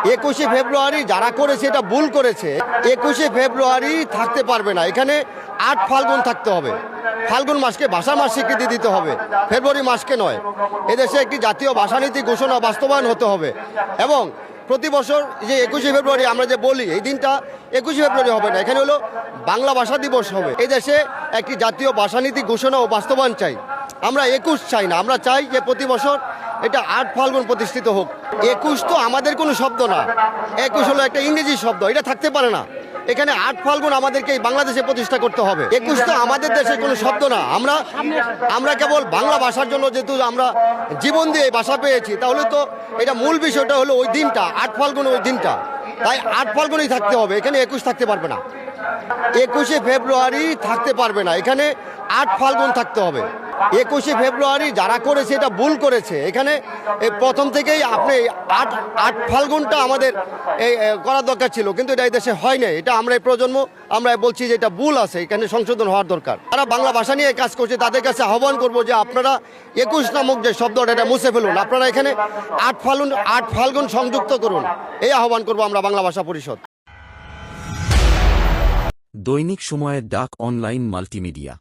21শে ফেব্রুয়ারি যারা করেছে এটা ভুল করেছে। 21শে ফেব্রুয়ারি থাকতে পারবে না, এখানে 8 ফাল্গুন থাকতে হবে। ফাল্গুন মাসকে ভাষা মাস স্বীকৃতি দিতে হবে, ফেব্রুয়ারি মাসকে নয়। এদেশে একটি জাতীয় ভাষানীতি ঘোষণা বাস্তবায়ন হতে হবে এবং প্রতি বছর যে 21শে ফেব্রুয়ারি আমরা যে বলি, এই দিনটা 21শে ফেব্রুয়ারি হবে না, এখানে হলো বাংলা ভাষা দিবস হবে। এই দেশে একটি জাতীয় ভাষানীতি ঘোষণা ও বাস্তবায়ন চাই। আমরা 21 চাই না, আমরা চাই যে প্রতি বছর এটা 8 ফাল্গুন প্রতিষ্ঠিত হোক। 21 তো আমাদের কোনো শব্দ না, 21 হলো একটা ইংরেজি শব্দ, এটা থাকতে পারে না। এখানে 8 ফাল্গুন আমাদেরকে বাংলাদেশে প্রতিষ্ঠা করতে হবে। 21 তো আমাদের দেশের কোনো শব্দ না। আমরা কেবল বাংলা ভাষার জন্য যেহেতু আমরা জীবন দিয়ে এই ভাষা পেয়েছি, তাহলে তো এটা মূল বিষয়টা হলো ওই দিনটা 8 ফাল্গুন, ওই দিনটা। তাই 8 ফাল্গুনই থাকতে হবে, এখানে 21 থাকতে পারবে না। 21শে ফেব্রুয়ারি থাকতে পারবে না, এখানে 8 ফাল্গুন থাকতে হবে। 21শে ফেব্রুয়ারি যারা করেছে এটা ভুল করেছে। এখানে প্রথম থেকেই আপনি 8 ফাল্গুনটা আমাদের করার দরকার ছিল, কিন্তু এটা এই দেশে হয় নাই। এটা আমরা এই প্রজন্ম আমরা বলছি যে এটা ভুল আছে, এখানে সংশোধন হওয়ার দরকার। তারা বাংলা ভাষা নিয়ে কাজ করছে, তাদের কাছে আহ্বান করবো যে আপনারা 21 নামক যে শব্দটা এটা মুছে ফেলুন, আপনারা এখানে 8 ফাল্গুন সংযুক্ত করুন, এই আহ্বান করবো আমরা বাংলা ভাষা পরিষদ। দৈনিক সময়ের ডাক অনলাইন মাল্টিমিডিয়া।